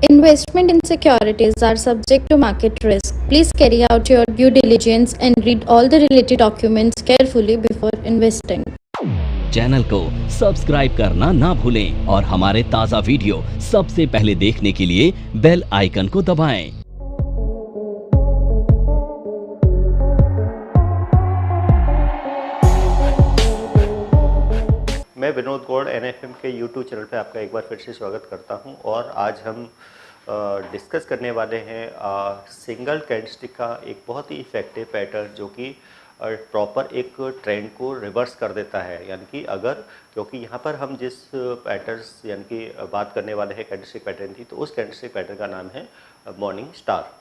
Investment in securities are subject to market risk. Please carry out your due diligence and read all the related documents carefully before investing. Channel को subscribe करना ना भूलें और हमारे ताज़ा video सबसे पहले देखने के लिए बेल आइकन को दबाएं। मैं विनोद गौड़ NFM के YouTube चैनल पे आपका एक बार फिर से स्वागत करता हूं और आज हम डिस्कस करने वाले हैं सिंगल कैंडलस्टिक का एक बहुत ही इफ़ेक्टिव पैटर्न जो कि प्रॉपर एक ट्रेंड को रिवर्स कर देता है। यानी कि अगर क्योंकि यहाँ पर हम जिस पैटर्न्स यानी कि बात करने वाले हैं कैंडलस्टिक पैटर्न की, तो उस कैंडलस्टिक पैटर्न का नाम है मॉर्निंग स्टार।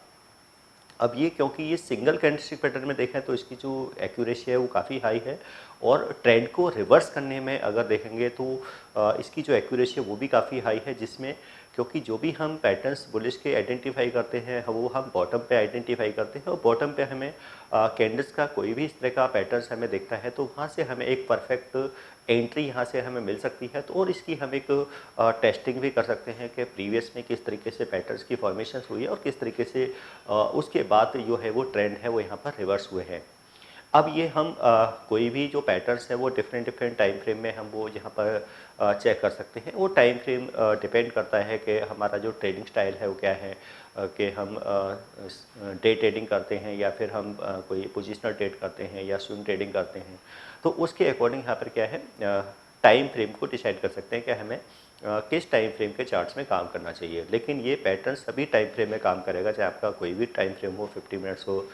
अब ये क्योंकि ये सिंगल कैंडलस्टिक पैटर्न में देखें तो इसकी जो एक्यूरेसी है वो काफ़ी हाई है और ट्रेंड को रिवर्स करने में अगर देखेंगे तो इसकी जो एक्यूरेसी है वो भी काफ़ी हाई है, जिसमें क्योंकि जो भी हम पैटर्न्स बुलिश के आइडेंटिफाई करते हैं वो हम बॉटम पे आइडेंटिफाई करते हैं और बॉटम पे हमें कैंडल्स का कोई भी इस तरह का पैटर्न्स हमें दिखता है तो वहाँ से हमें एक परफेक्ट एंट्री यहाँ से हमें मिल सकती है। तो और इसकी हम एक टेस्टिंग भी कर सकते हैं कि प्रीवियस में किस तरीके से पैटर्न्स की फॉर्मेशंस हुई है और किस तरीके से उसके बाद जो है वो ट्रेंड है वो यहाँ पर रिवर्स हुए हैं। अब ये हम कोई भी जो पैटर्न्स है वो डिफरेंट टाइम फ्रेम में हम वो यहाँ पर चेक कर सकते हैं। वो टाइम फ्रेम डिपेंड करता है कि हमारा जो ट्रेडिंग स्टाइल है वो क्या है, कि हम डे ट्रेडिंग करते हैं या फिर हम कोई पोजिशनल ट्रेड करते हैं या स्विंग ट्रेडिंग करते हैं। तो उसके अकॉर्डिंग यहाँ पर क्या है टाइम फ्रेम को डिसाइड कर सकते हैं कि हमें किस टाइम फ्रेम के चार्ट्स में काम करना चाहिए। लेकिन ये पैटर्न सभी टाइम फ्रेम में काम करेगा, चाहे आपका कोई भी टाइम फ्रेम हो, 50 मिनट्स हो,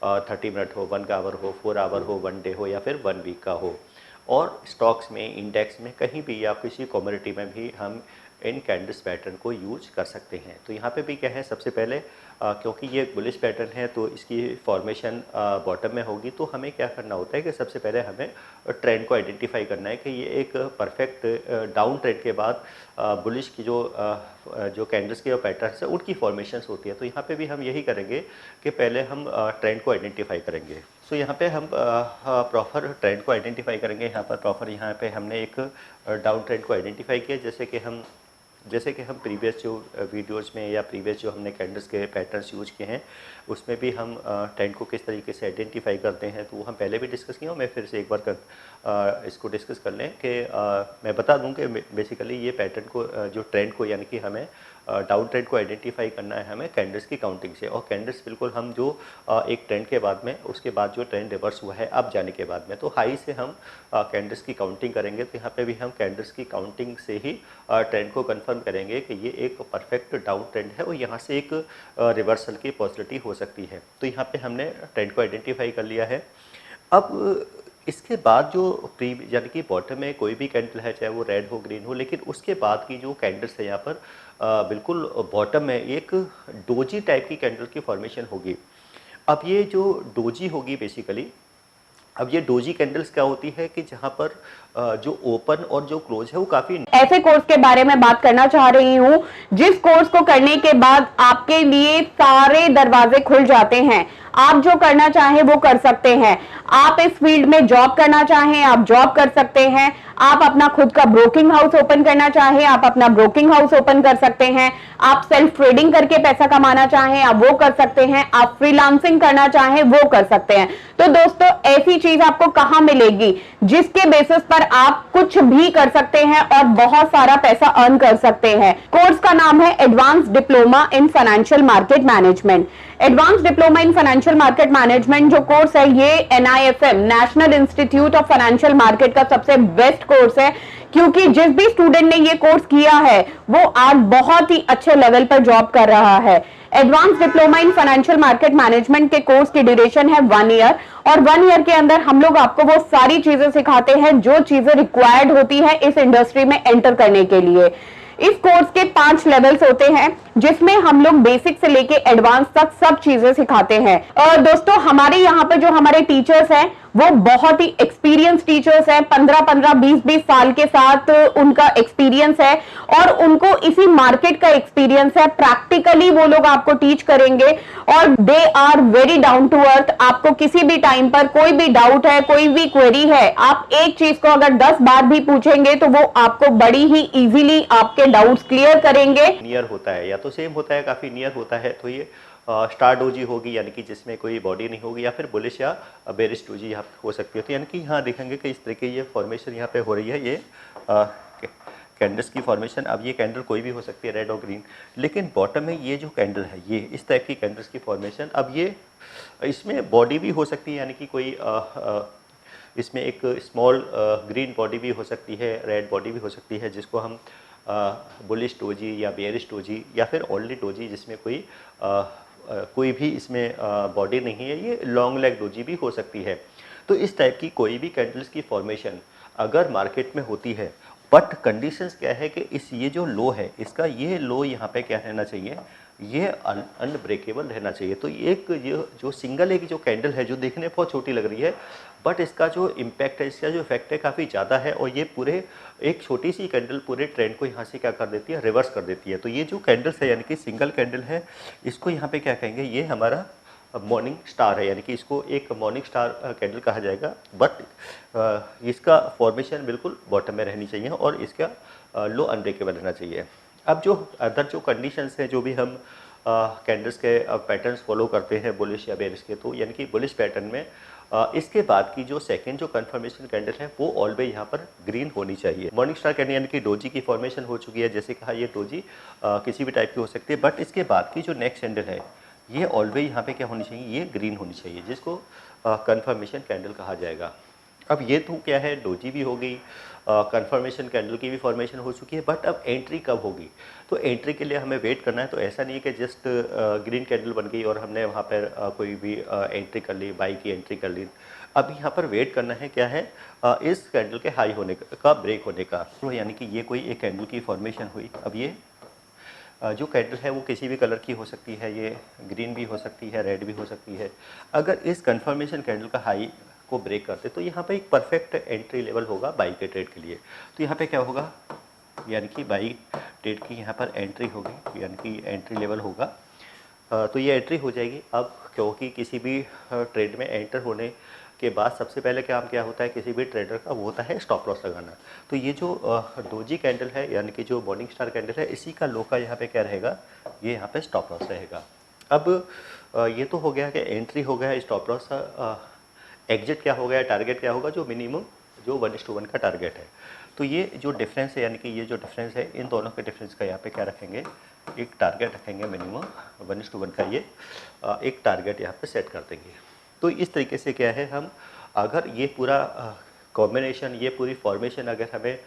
30 मिनट हो, 1 आवर हो, 4 आवर हो, 1 डे हो या फिर 1 वीक का हो। और स्टॉक्स में, इंडेक्स में, कहीं भी या किसी कमोडिटी में भी हम इन कैंडल्स पैटर्न को यूज कर सकते हैं। तो यहाँ पे भी क्या है, सबसे पहले क्योंकि ये बुलिश पैटर्न है तो इसकी फॉर्मेशन बॉटम में होगी, तो हमें क्या करना होता है कि सबसे पहले हमें ट्रेंड को आइडेंटिफाई करना है कि ये एक परफेक्ट डाउन ट्रेंड के बाद बुलिश की जो कैंडल्स के पैटर्न्स है उनकी फॉर्मेशंस होती है। तो यहाँ पे भी हम यही करेंगे कि पहले हम ट्रेंड को आइडेंटिफाई करेंगे। सो यहाँ पे हम प्रॉपर ट्रेंड को आइडेंटिफाई करेंगे। यहाँ पर प्रॉपर यहाँ पे हमने एक डाउन ट्रेंड को आइडेंटिफाई किया, जैसे कि हम प्रीवियस जो वीडियोज़ में या प्रीवियस जो हमने कैंडल्स के पैटर्न्स यूज किए हैं उसमें भी हम ट्रेंड को किस तरीके से आइडेंटिफाई करते हैं तो वो हम पहले भी डिस्कस किए। मैं फिर से एक बार इसको डिस्कस कर लें कि मैं बता दूं कि बेसिकली ये पैटर्न को जो ट्रेंड को यानी कि हमें डाउन ट्रेंड को आइडेंटिफाई करना है हमें कैंडल्स की काउंटिंग से। और कैंडल्स बिल्कुल हम जो एक ट्रेंड के बाद में उसके बाद जो ट्रेंड रिवर्स हुआ है अब जाने के बाद में, तो हाई से हम कैंडल्स की काउंटिंग करेंगे। तो यहाँ पे भी हम कैंडल्स की काउंटिंग से ही ट्रेंड को कंफर्म करेंगे कि ये एक परफेक्ट डाउन ट्रेंड है और यहाँ से एक रिवर्सल की पॉसिबिलिटी हो सकती है। तो यहाँ पे हमने ट्रेंड को आइडेंटिफाई कर लिया है। अब इसके बाद जो यानी कि बॉटम में कोई भी कैंडल है, चाहे वो रेड हो, ग्रीन हो, लेकिन उसके बाद की जो कैंडल्स है यहाँ पर बिल्कुल बॉटम में एक डोजी टाइप की कैंडल की फॉर्मेशन होगी। अब ये जो डोजी होगी बेसिकली, अब ये डोजी कैंडल्स क्या होती है कि जहाँ पर जो ओपन और जो क्लोज है वो काफी ऐसे कोर्स के बारे में बात करना चाह रही हूँ जिस कोर्स को करने के बाद आपके लिए सारे दरवाजे खुल जाते हैं। आप जो करना चाहें वो कर सकते हैं। आप इस फील्ड में जॉब करना चाहें आप जॉब कर सकते हैं। आप अपना खुद का ब्रोकिंग हाउस ओपन करना चाहें आप अपना ब्रोकिंग हाउस ओपन कर सकते हैं। आप सेल्फ ट्रेडिंग करके पैसा कमाना चाहें आप वो कर सकते हैं। आप फ्रीलांसिंग करना चाहें वो कर सकते हैं। तो दोस्तों ऐसी चीज आपको कहां मिलेगी जिसके बेसिस पर आप कुछ भी कर सकते हैं और बहुत सारा पैसा अर्न कर सकते हैं। कोर्स का नाम है advance diploma in financial market management. Advance diploma in financial market management जो कोर्स है ये NIFM national institute of financial market का सबसे बेस्ट कोर्स है, क्योंकि जिस भी स्टूडेंट ने ये कोर्स किया है वो आज बहुत ही अच्छे लेवल पर जॉब कर रहा है। Advance diploma in financial market management के कोर्स की ड्यूरेशन है 1 ईयर और 1 ईयर के अंदर हम लोग आपको वो सारी चीजें सिखाते हैं जो चीजें रिक्वायर्ड होती है इस इंडस्ट्री में एंटर करने के लिए। इस कोर्स के 5 लेवल्स होते हैं जिसमें हम लोग बेसिक से लेके एडवांस तक सब चीजें सिखाते हैं। और दोस्तों हमारे यहाँ पर जो हमारे टीचर्स हैं वो बहुत ही एक्सपीरियंस टीचर्स हैं, 15-15, 20-20 साल के साथ उनका एक्सपीरियंस है और उनको इसी मार्केट का एक्सपीरियंस है। प्रैक्टिकली वो लोग आपको टीच करेंगे और they are very down to earth. आपको किसी भी टाइम पर कोई भी डाउट है, कोई भी क्वेरी है, आप एक चीज को अगर 10 बार भी पूछेंगे तो वो आपको बड़ी ही इजीली आपके डाउट्स क्लियर करेंगे। नियर होता है या तो सेम होता है, काफी नियर होता है, तो ये स्टार डोजी होगी यानी कि जिसमें कोई बॉडी नहीं होगी, या फिर बुलिश या बेरिश डोजी यहाँ हो सकती है। तो यानी कि यहाँ देखेंगे कि इस तरीके ये फॉर्मेशन यहाँ पे हो रही है, ये कैंडल्स की फॉर्मेशन। अब ये कैंडल कोई भी हो सकती है, रेड और ग्रीन, लेकिन बॉटम में ये जो कैंडल है ये इस टाइप की कैंडल्स की फॉर्मेशन। अब ये इसमें बॉडी भी हो सकती है, यानी कि कोई इसमें एक स्मॉल ग्रीन बॉडी भी हो सकती है, रेड बॉडी भी हो सकती है, जिसको हम बुलिश डोजी या बेरिश डोजी या फिर ओनली डोजी, जिसमें कोई भी इसमें बॉडी नहीं है, ये लॉन्ग लेग डोजी भी हो सकती है। तो इस टाइप की कोई भी कैंडल्स की फॉर्मेशन अगर मार्केट में होती है, बट कंडीशंस क्या है कि ये जो लो है, इसका ये लो यहाँ पे क्या रहना चाहिए, ये अनब्रेकेबल रहना चाहिए। तो एक ये जो सिंगल एक जो कैंडल है, जो देखने में बहुत छोटी लग रही है, बट इसका जो इम्पैक्ट है, इसका जो इफेक्ट है काफ़ी ज़्यादा है, और ये पूरे एक छोटी सी कैंडल पूरे ट्रेंड को यहाँ से क्या कर देती है, रिवर्स कर देती है। तो ये जो कैंडल्स है यानी कि सिंगल कैंडल है, इसको यहाँ पे क्या कहेंगे, ये हमारा मॉर्निंग स्टार है, यानी कि इसको एक मॉर्निंग स्टार कैंडल कहा जाएगा। बट इसका फॉर्मेशन बिल्कुल बॉटम में रहनी चाहिए और इसका लो अनब्रेकेबल रहना चाहिए। अब जो अदर जो कंडीशंस हैं, जो भी हम कैंडल्स के पैटर्न्स फॉलो करते हैं बुलिश या बेरिश के, तो यानी कि बुलिश पैटर्न में इसके बाद की जो सेकंड जो कंफर्मेशन कैंडल है वो ऑलवेज यहाँ पर ग्रीन होनी चाहिए। मॉर्निंग स्टार कैंडल यानी कि डोजी की फॉर्मेशन हो चुकी है, जैसे कहा ये डोजी किसी भी टाइप की हो सकती है, बट इसके बाद की जो नेक्स्ट कैंडल है ये ऑलवेज यहाँ पे क्या होनी चाहिए, ये ग्रीन होनी चाहिए, जिसको कंफर्मेशन कैंडल कहा जाएगा। अब ये तो क्या है, डोजी भी हो गई, कंफर्मेशन कैंडल की भी फॉर्मेशन हो चुकी है, बट अब एंट्री कब होगी, तो एंट्री के लिए हमें वेट करना है। तो ऐसा नहीं है कि जस्ट ग्रीन कैंडल बन गई और हमने वहाँ पर कोई भी एंट्री कर ली, बाई की एंट्री कर ली। अब यहाँ पर वेट करना है क्या है, इस कैंडल के हाई होने का, ब्रेक होने का। तो यानी कि ये कोई एक कैंडल की फॉर्मेशन हुई। अब ये जो कैंडल है वो किसी भी कलर की हो सकती है, ये ग्रीन भी हो सकती है, रेड भी हो सकती है। अगर इस कंफर्मेशन कैंडल का हाई को ब्रेक करते तो यहाँ पे एक परफेक्ट एंट्री लेवल होगा बाई के ट्रेड के लिए। तो यहाँ पे क्या होगा, यानी कि बाई ट्रेड की यहाँ पर एंट्री होगी, यानी कि एंट्री लेवल होगा। तो ये एंट्री हो जाएगी। अब क्योंकि किसी भी ट्रेड में एंटर होने के बाद सबसे पहले काम क्या होता है किसी भी ट्रेडर का, वो होता है स्टॉप लॉस लगाना। तो ये जो डोजी कैंडल है, यानी कि जो मॉर्निंग स्टार कैंडल है, इसी का लो का यहाँ पे क्या रहेगा, ये यहाँ पे स्टॉप लॉस रहेगा। अब ये तो हो गया कि एंट्री हो गया, स्टॉप लॉस, एग्जिट क्या हो गया, टारगेट क्या होगा, जो मिनिमम जो 1:1 का टारगेट है। तो ये जो डिफरेंस है, यानी कि ये जो डिफरेंस है, इन दोनों के डिफरेंस का यहाँ पे क्या रखेंगे, एक टारगेट रखेंगे मिनिमम 1:1 का, ये एक टारगेट यहाँ पे सेट कर देंगे। तो इस तरीके से क्या है, हम अगर ये पूरा कॉम्बिनेशन, ये पूरी फॉर्मेशन अगर हमें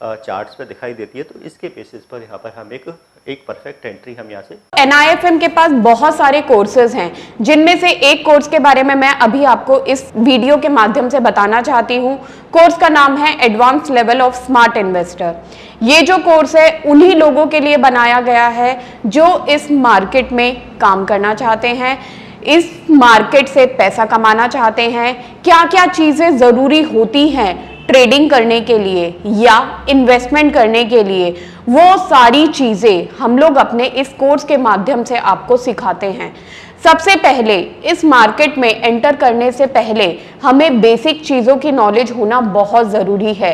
चार्ट्स पे दिखाई देती है, तो इसके बेसिस पर यहाँ पर हम एक परफेक्ट एंट्री हम यहाँ से। NIFM के पास बहुत सारे कोर्सेज हैं, जिनमें से एक कोर्स के बारे में मैं अभी आपको इस वीडियो के माध्यम से बताना चाहती हूँ। कोर्स का नाम है advance level of smart investor. ये जो कोर्स है उन्हीं लोगों के लिए बनाया गया है जो इस मार्केट में काम करना चाहते हैं, इस मार्केट से पैसा कमाना चाहते हैं। क्या क्या चीजें जरूरी होती हैं ट्रेडिंग करने के लिए या इन्वेस्टमेंट करने के लिए, वो सारी चीजें हम लोग अपने इस कोर्स के माध्यम से आपको सिखाते हैं। सबसे पहले इस मार्केट में एंटर करने से पहले हमें बेसिक चीजों की नॉलेज होना बहुत जरूरी है।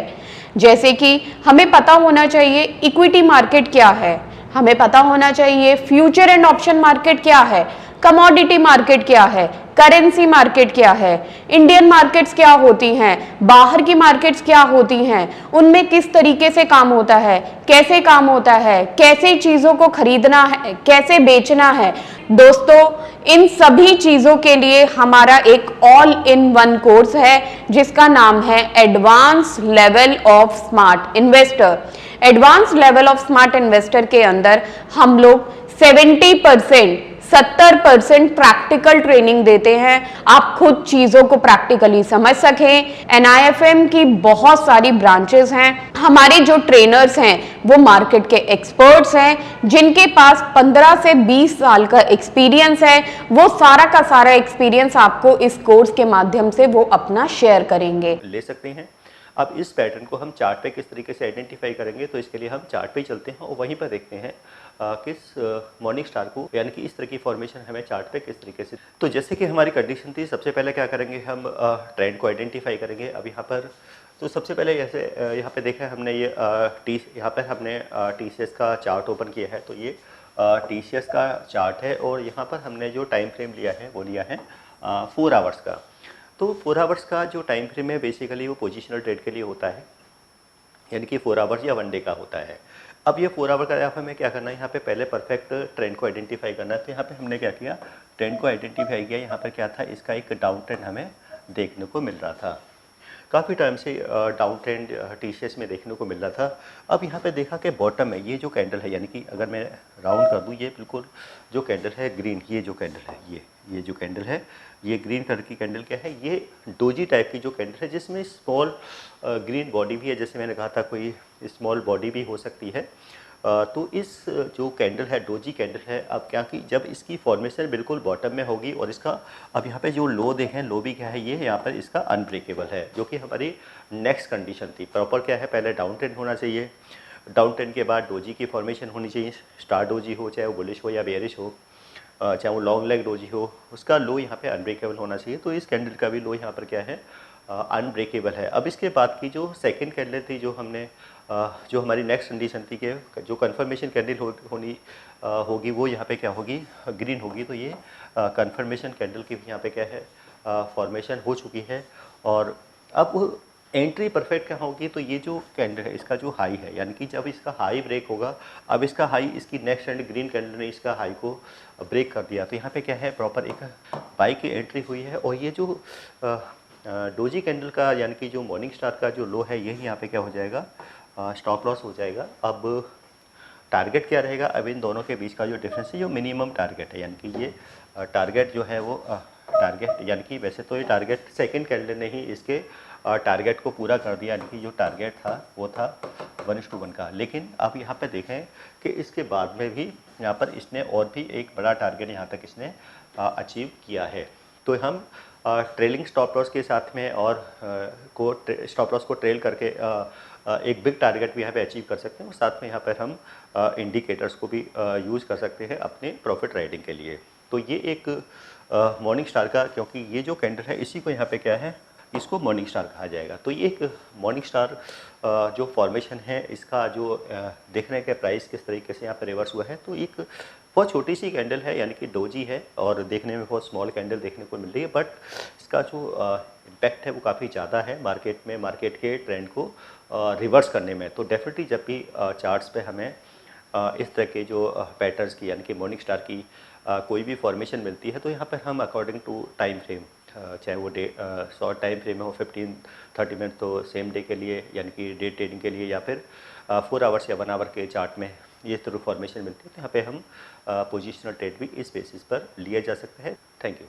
जैसे कि हमें पता होना चाहिए इक्विटी मार्केट क्या है, हमें पता होना चाहिए फ्यूचर एंड ऑप्शन मार्केट क्या है, कमोडिटी मार्केट क्या है, करेंसी मार्केट क्या है, इंडियन मार्केट्स क्या होती हैं, बाहर की मार्केट्स क्या होती हैं, उनमें किस तरीके से काम होता है, कैसे काम होता है, कैसे चीजों को खरीदना है, कैसे बेचना है। दोस्तों, इन सभी चीजों के लिए हमारा एक ऑल इन वन कोर्स है जिसका नाम है advance level of smart investor. Advance level of smart investor के अंदर हम लोग 70% 70% प्रैक्टिकल ट्रेनिंग देते हैं, आप खुद चीजों को प्रैक्टिकली समझ सकें। NIFM की बहुत सारी ब्रांचेस हैं। हमारे जो ट्रेनर्स हैं वो मार्केट के एक्सपर्ट्स हैं, जिनके पास 15 से 20 साल का एक्सपीरियंस है। वो सारा का सारा एक्सपीरियंस आपको इस कोर्स के माध्यम से वो अपना शेयर करेंगे। ले सकते हैं। अब इस पैटर्न को हम चार्ट पे किस तरीके से आइडेंटिफाई करेंगे, तो इसके लिए हम चार्ट पे चलते हैं और वहीं पर देखते हैं किस मॉर्निंग स्टार को, यानी कि इस तरह की फॉर्मेशन हमें चार्ट पे किस तरीके से। तो जैसे कि हमारी कंडीशन थी, सबसे पहले क्या करेंगे, हम ट्रेंड को आइडेंटिफाई करेंगे। अब यहाँ पर तो सबसे पहले जैसे यहाँ पे देखा हमने ये यहाँ पर हमने TCS का चार्ट ओपन किया है। तो ये TCS का चार्ट है और यहाँ पर हमने जो टाइम फ्रेम लिया है वो लिया है 4 आवर्स का। तो 4 आवर्स का जो टाइम फ्रेम है बेसिकली वो पोजिशनल ट्रेड के लिए होता है, यानी कि 4 आवर्स या 1 डे का होता है। अब ये 4 आवर का यहाँ हमें क्या करना है, यहाँ पे पहले परफेक्ट ट्रेंड को आइडेंटिफाई करना है। तो यहाँ पे हमने क्या किया, ट्रेंड को आइडेंटिफाई किया। यहाँ पर क्या था, इसका एक डाउन ट्रेंड हमें देखने को मिल रहा था, काफ़ी टाइम से डाउन ट्रेंड TCS में देखने को मिल रहा था। अब यहाँ पे देखा कि बॉटम में ये जो कैंडल है, यानी कि अगर मैं राउंड कर दूँ, ये बिल्कुल जो कैंडल है ग्रीन, ये जो कैंडल है ये जो कैंडल है ये ग्रीन कलर की कैंडल क्या है, ये डोजी टाइप की जो कैंडल है, जिसमें स्मॉल ग्रीन बॉडी भी है। जैसे मैंने कहा था कोई स्मॉल बॉडी भी हो सकती है। तो इस जो कैंडल है डोजी कैंडल है, अब क्या कि जब इसकी फॉर्मेशन बिल्कुल बॉटम में होगी और इसका अब यहाँ पे जो लो देखें, लो भी क्या है, ये यहाँ पर इसका अनब्रेकेबल है, जो कि हमारी नेक्स्ट कंडीशन थी। प्रॉपर क्या है, पहले डाउन ट्रेंड होना चाहिए, डाउन ट्रेंड के बाद डोजी की फॉर्मेशन होनी चाहिए, स्टार डोजी हो, चाहे वो बुलिश हो या बेयरिश हो, चाहे वो लॉन्ग लेग डोजी हो, उसका लो यहाँ पे अनब्रेकेबल होना चाहिए। तो इस कैंडल का भी लो यहाँ पर क्या है, अनब्रेकेबल है। अब इसके बाद की जो सेकंड कैंडल थी, जो हमने जो हमारी नेक्स्ट कंडीशन थी कि जो कंफर्मेशन कैंडल होगी वो यहाँ पे क्या होगी, ग्रीन होगी। तो ये कंफर्मेशन कैंडल की यहाँ पे क्या है, फॉर्मेशन हो चुकी है। और अब एंट्री परफेक्ट कहाँ होगी, तो ये जो कैंडल है इसका जो हाई है, यानी कि जब इसका हाई ब्रेक होगा, अब इसका हाई, इसकी नेक्स्ट एंड ग्रीन कैंडल ने इसका हाई को ब्रेक कर दिया। तो यहाँ पे क्या है, प्रॉपर एक बाई की एंट्री हुई है। और ये जो डोजी कैंडल का, यानी कि जो मॉर्निंग स्टार का जो लो है, यही यहाँ पे क्या हो जाएगा, स्टॉप लॉस हो जाएगा। अब टारगेट क्या रहेगा, अब इन दोनों के बीच का जो डिफरेंस है, जो मिनिमम टारगेट है, यानी कि ये टारगेट जो है वो टारगेट, यानी कि वैसे तो ये टारगेट सेकंड कैंडल ने ही इसके टारगेट को पूरा कर दिया, यानी कि जो टारगेट था वो था 1:1 का। लेकिन अब यहाँ पे देखें कि इसके बाद में भी यहाँ पर इसने और भी एक बड़ा टारगेट यहाँ तक इसने अचीव किया है। तो हम ट्रेलिंग स्टॉप लॉस के साथ में और स्टॉप लॉस को ट्रेल करके एक बिग टारगेट भी यहाँ पे अचीव कर सकते हैं। और साथ में यहाँ पर हम इंडिकेटर्स को भी यूज़ कर सकते हैं अपने प्रॉफिट राइडिंग के लिए। तो ये एक मॉर्निंग स्टार का, क्योंकि ये जो कैंडल है इसी को यहाँ पे क्या है, इसको मॉर्निंग स्टार कहा जाएगा। तो ये एक मॉर्निंग स्टार जो फॉर्मेशन है, इसका जो देखने के प्राइस किस तरीके से यहाँ पर रिवर्स हुआ है, तो एक बहुत छोटी सी कैंडल है, यानी कि डोजी है और देखने में बहुत स्मॉल कैंडल देखने को मिल रही है, बट इसका जो इम्पैक्ट है वो काफ़ी ज़्यादा है मार्केट में, मार्केट के ट्रेंड को रिवर्स करने में। तो डेफिनेटली जब भी चार्ट्स पे हमें इस तरह के जो पैटर्न्स की, यानी कि मॉर्निंग स्टार की कोई भी फॉर्मेशन मिलती है, तो यहाँ पर हम अकॉर्डिंग टू टाइम फ्रेम, चाहे वो डे शॉर्ट टाइम फ्रेम हो 15-30 मिनट, तो सेम डे के लिए, यानी कि डे ट्रेडिंग के लिए, या फिर 4 आवर्स या 1 आवर के चार्ट में ये थ्रू फॉर्मेशन मिलती है, तो यहाँ पे हम पोजिशनल ट्रेड भी इस बेसिस पर लिया जा सकता है। Thank you.